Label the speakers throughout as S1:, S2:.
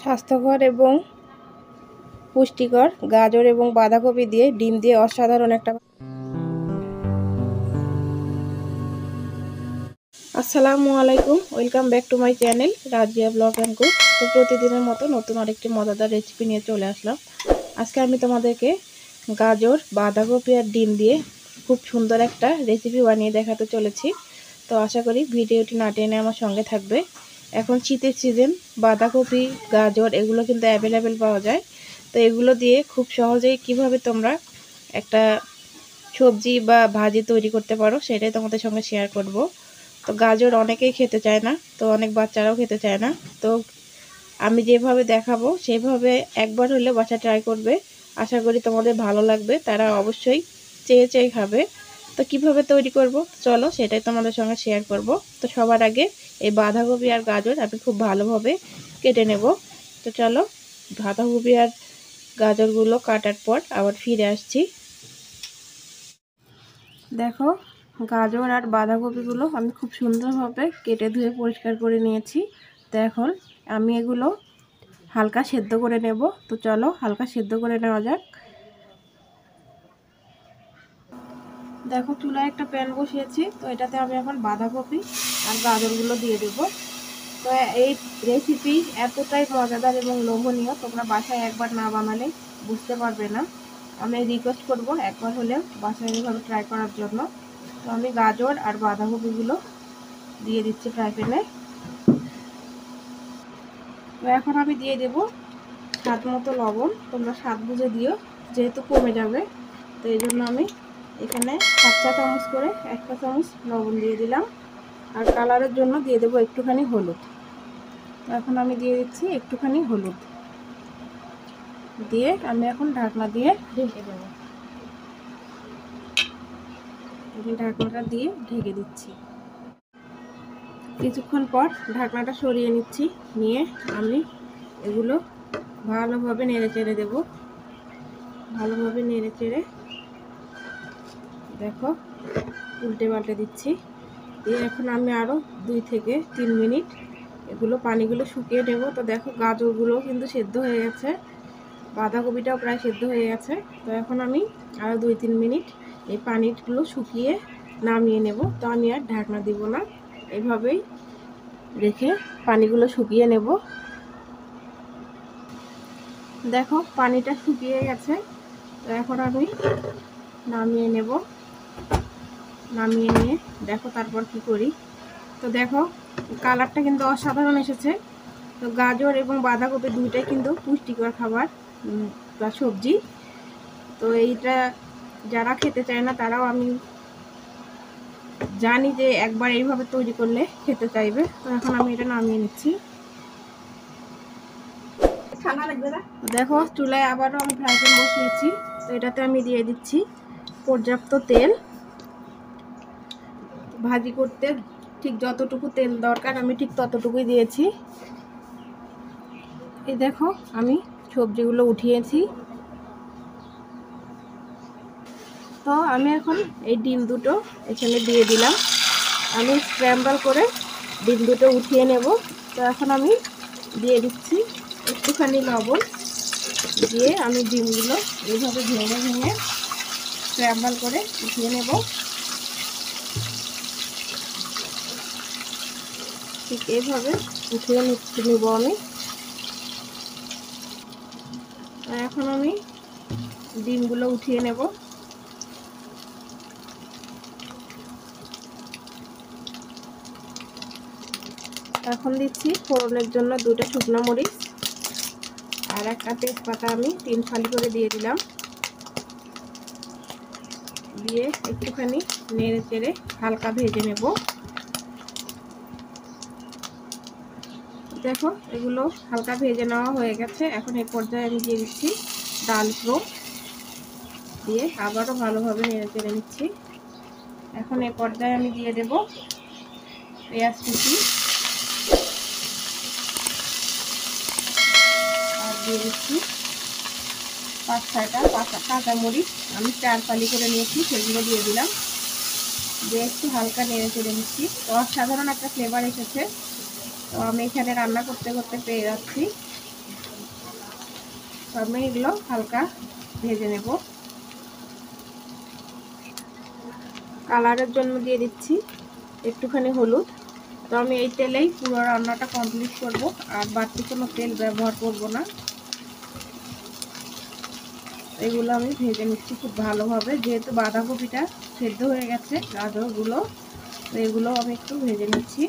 S1: স্বাস্থ্যকর এবং পুষ্টিকর গাজর এবং বাঁধাকপি দিয়ে ডিম দিয়ে অসাধারণ একটা। আসসালামু আলাইকুম, welcome back to my channel Razia blog and cook. তো প্রতিদিনের মতো নতুন আরেকটি মজাদার রেসিপি নিয়ে চলে আসলাম। আজকে আমি তোমাদেরকে গাজর, বাঁধাকপি আর ডিম দিয়ে খুব সুন্দর একটা রেসিপি বানিয়ে দেখাতে চলেছি। তো আশা করি ভিডিওটি না টেনে আমার সঙ্গে থাকবে। এখন শীতের সিজন, বাঁধাকপি, গাজর এগুলো কিন্তু অ্যাভেলেবেল পাওয়া যায়। তো এগুলো দিয়ে খুব সহজেই কিভাবে তোমরা একটা সবজি বা ভাজি তৈরি করতে পারো সেটাই তোমাদের সঙ্গে শেয়ার করব। তো গাজর অনেকেই খেতে চায় না, তো অনেক বাচ্চারাও খেতে চায় না। তো আমি যেভাবে দেখাবো সেইভাবে একবার হলে বাসা ট্রাই করবে, আশা করি তোমাদের ভালো লাগবে। তারা অবশ্যই চেয়ে চেয়ে খাবে। তো কিভাবে তৈরি করব চলো সেটাই তোমাদের সঙ্গে শেয়ার করব। তো সবার আগে এই বাঁধাকপি আর গাজর আমি খুব ভালোভাবে কেটে নেব। তো চলো বাঁধাকপি আর গাজরগুলো কাটার পর আবার ফিরে আসছি। দেখো গাজর আর বাঁধাকপিগুলো আমি খুব সুন্দরভাবে কেটে ধুয়ে পরিষ্কার করে নিয়েছি। তো এখন আমি এগুলো হালকা সেদ্ধ করে নেব। তো চলো হালকা সেদ্ধ করে নেওয়া যাক। দেখো চুলায় একটা প্যান বসিয়েছি, তো এটাতে আমি এখন বাঁধাকপি আর গাজরগুলো দিয়ে দেব। তো এই রেসিপি এতটাই মজাদার এবং লোভনীয়, তোমরা বাসায় একবার না বানালে বুঝতে পারবে না। আমি রিকোয়েস্ট করব একবার হলেও বাসায় এইভাবে ট্রাই করার জন্য। তো আমি গাজর আর বাঁধাকপিগুলো দিয়ে দিচ্ছি ফ্রাই প্যানে। তো এখন আমি দিয়ে দেব স্বাদ মতো লবণ। তোমরা স্বাদ বুঝে দিও, যেহেতু কমে যাবে। তো এই জন্য আমি এখানে 7 চা চামচ করে 1 চা চামচ লবণ দিয়ে দিলাম। আর কালারের জন্য দিয়ে দেবো একটুখানি হলুদ। তো এখন আমি দিয়ে দিচ্ছি একটুখানি হলুদ দিয়ে আমি এখন ঢাকনা দিয়ে ঢেকে দেবো। ঢাকনাটা দিয়ে ঢেকে দিচ্ছি। কিছুক্ষণ পর ঢাকনাটা সরিয়ে নিচ্ছি, নিয়ে আমি এগুলো ভালোভাবে নেড়ে চেড়ে দেবো। ভালোভাবে নেড়ে চেড়ে দেখো উল্টে পাল্টে দিচ্ছি। দিয়ে এখন আমি আরও 2 থেকে 3 মিনিট এগুলো পানিগুলো শুকিয়ে নেব। তো দেখো গাজরগুলো কিন্তু সেদ্ধ হয়ে গেছে, বাঁধাকপিটাও প্রায় সেদ্ধ হয়ে গেছে। তো এখন আমি আরও 2-3 মিনিট এই পানিগুলো শুকিয়ে নামিয়ে নেব। তো আমি আর ঢাকনা দিব না, এভাবেই রেখে পানিগুলো শুকিয়ে নেব। দেখো পানিটা শুকিয়ে গেছে। তো এখন আমি নামিয়ে নেব। নামিয়ে নিয়ে দেখো তারপর কি করি। তো দেখো কালারটা কিন্তু অসাধারণ এসেছে। তো গাজর এবং বাঁধাকপি দুইটাই কিন্তু পুষ্টিকর খাবার বা সবজি। তো এইটা যারা খেতে চায় না তারাও আমি জানি যে একবার এইভাবে তৈরি করলে খেতে চাইবে। তো এখন আমি এটা নামিয়ে নিচ্ছি। দেখো চুলায় আবারও আমি ফ্রাই প্যান বসিয়েছি। তো এটাতে আমি দিয়ে দিচ্ছি পর্যাপ্ত তেল। ভাজি করতে ঠিক যতটুকু তেল দরকার আমি ঠিক ততটুকুই দিয়েছি। এই দেখো আমি সবজিগুলো উঠিয়েছি। তো আমি এখন এই ডিম দুটো এখানে দিয়ে দিলাম। আমি স্ক্র্যাম্বল করে ডিম দুটো উঠিয়ে নেব। তো এখন আমি দিয়ে দিচ্ছি একটুখানি লবণ, দিয়ে আমি ডিমগুলো এইভাবে ভেঙে ভেঙে স্ক্র্যাম্বল করে উঠিয়ে নেব। ঠিক এইভাবে উঠিয়ে নেব আমি। এখন আমি ডিমগুলো উঠিয়ে নেব। এখন দিচ্ছি ফোড়নের জন্য 2টা শুকনো মরিচ আর একটা তেজপাতা আমি 3 ফালি করে দিয়ে দিলাম। দিয়ে একটুখানি নেড়ে চেড়ে হালকা ভেজে নেব। দেখো এগুলো হালকা ভেজে নেওয়া হয়ে গেছে। এখন এই পর্যায়ে আমি দিয়ে দিচ্ছি ডাল ফ্রো, দিয়ে আবারও ভালোভাবে নেড়ে চেড়ে নিচ্ছি। এখন এই পর্যায়ে আমি দিয়ে দেব পেঁয়াজ কুচি আর দিয়ে দিচ্ছি 5-6টা কাঁচামরিচ আমি 4 ফালি করে নিয়েছি, সেগুলো দিয়ে দিলাম। দিয়ে একটু হালকা নেড়ে চেড়ে নিচ্ছি। তো অসাধারণ একটা ফ্লেভার এসেছে। তো আমি এখানে রান্না করতে করতে পেয়ে যাচ্ছি। আমি এগুলো হালকা ভেজে নেব। কালারের জন্য দিয়ে দিচ্ছি একটুখানি হলুদ। তো আমি এই তেলেই পুরো রান্নাটা কমপ্লিট করব, আর বাড়তি কোনো তেল ব্যবহার করব না। এগুলো আমি ভেজে নিচ্ছি খুব ভালোভাবে, যেহেতু বাঁধাকপিটা সেদ্ধ হয়ে গেছে, গাজরগুলো, তো এগুলো আমি একটু ভেজে নিচ্ছি।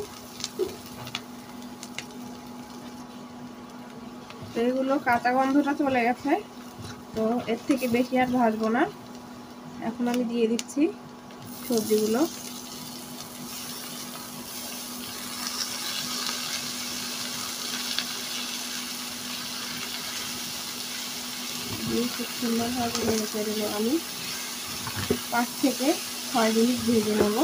S1: তো এগুলো কাঁচা গন্ধটা চলে গেছে, তো এর থেকে বেশি আর ভাজবো না। এখন আমি দিয়ে দিচ্ছি সবজিগুলো। দিয়ে খুব সুন্দরভাবে নেড়ে চেড়ে আমি 5 থেকে 6 মিনিট ভেজে নেব।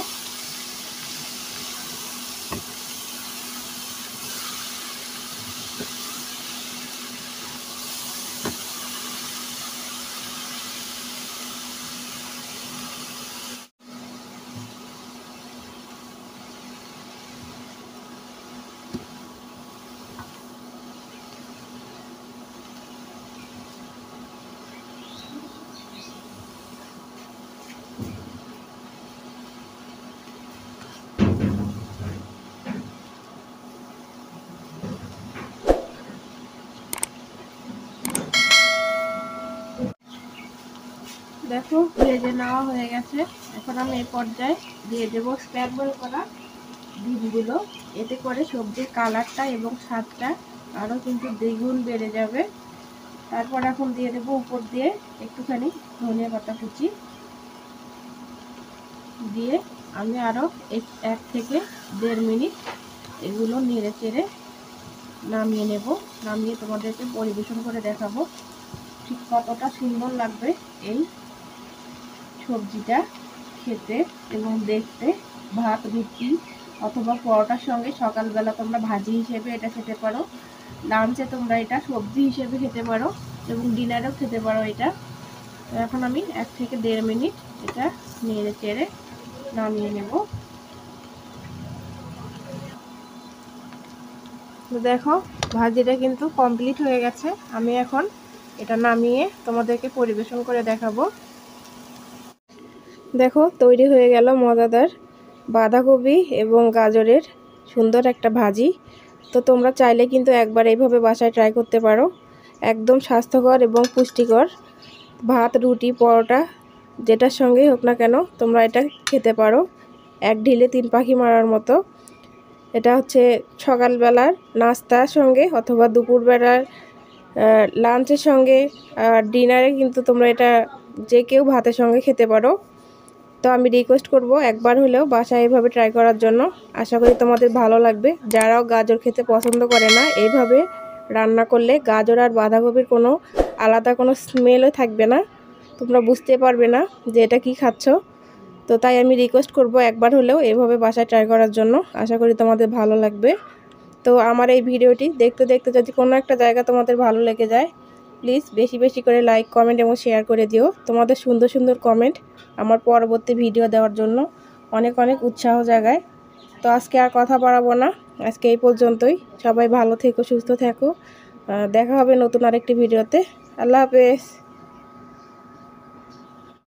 S1: দেখো ভেজে নেওয়া হয়ে গেছে। এখন আমি এই পর্যায়ে দিয়ে দেবো স্ক্র্যাম্বল করা ডিমগুলো। এতে করে সবজির কালারটা এবং স্বাদটা আরও কিন্তু দ্বিগুণ বেড়ে যাবে। তারপর এখন দিয়ে দেবো উপর দিয়ে একটুখানি ধনিয়া পাতা কুচি দিয়ে আমি আরও 1 থেকে 1.5 মিনিট এগুলো নেড়ে চেড়ে নামিয়ে নেব। নামিয়ে তোমাদেরকে পরিবেশন করে দেখাবো ঠিক কতটা সুন্দর লাগবে এই সবজিটা খেতে এবং দেখতে। ভাত, রুটি অথবা পরোটার সঙ্গে সকালবেলা তোমরা ভাজি হিসেবে এটা খেতে পারো, লাঞ্চে তোমরা এটা সবজি হিসেবে খেতে পারো এবং ডিনারেও খেতে পারো এটা। তো এখন আমি 1 থেকে 1.5 মিনিট এটা নেড়ে চেড়ে নামিয়ে নেব। তো দেখো ভাজিটা কিন্তু কমপ্লিট হয়ে গেছে। আমি এখন এটা নামিয়ে তোমাদেরকে পরিবেশন করে দেখাবো। দেখো তৈরি হয়ে গেল মজাদার বাঁধাকপি এবং গাজরের সুন্দর একটা ভাজি। তো তোমরা চাইলে কিন্তু একবার এইভাবে বাসায় ট্রাই করতে পারো। একদম স্বাস্থ্যকর এবং পুষ্টিকর। ভাত, রুটি, পরোটা যেটার সঙ্গেই হোক না কেন তোমরা এটা খেতে পারো। এক ঢিলে 3 পাখি মারার মতো। এটা হচ্ছে সকালবেলার নাস্তার সঙ্গে অথবা দুপুরবেলার লাঞ্চের সঙ্গে, আর ডিনারে কিন্তু তোমরা এটা যে কেউ ভাতের সঙ্গে খেতে পারো। তো আমি রিকোয়েস্ট করব একবার হলেও বাসায় এইভাবে ট্রাই করার জন্য। আশা করি তোমাদের ভালো লাগবে। যারাও গাজর খেতে পছন্দ করে না, এইভাবে রান্না করলে গাজর আর বাঁধাকপির কোনো আলাদা কোনো স্মেলও থাকবে না, তোমরা বুঝতে পারবে না যে এটা কি খাচ্ছ। তো তাই আমি রিকোয়েস্ট করব একবার হলেও এইভাবে বাসায় ট্রাই করার জন্য। আশা করি তোমাদের ভালো লাগবে। তো আমার এই ভিডিওটি দেখতে দেখতে যদি কোনো একটা জায়গা তোমাদের ভালো লেগে যায়, প্লিজ বেশি বেশি করে লাইক, কমেন্ট এবং শেয়ার করে দিও। তোমাদের সুন্দর সুন্দর কমেন্ট আমার পরবর্তী ভিডিও দেওয়ার জন্য অনেক অনেক উৎসাহ জাগায়। তো আজকে আর কথা বাড়াবো না, আজকে এই পর্যন্তই। সবাই ভালো থেকো, সুস্থ থেকো। দেখা হবে নতুন আরেকটি ভিডিওতে। আল্লাহ হাফেজ।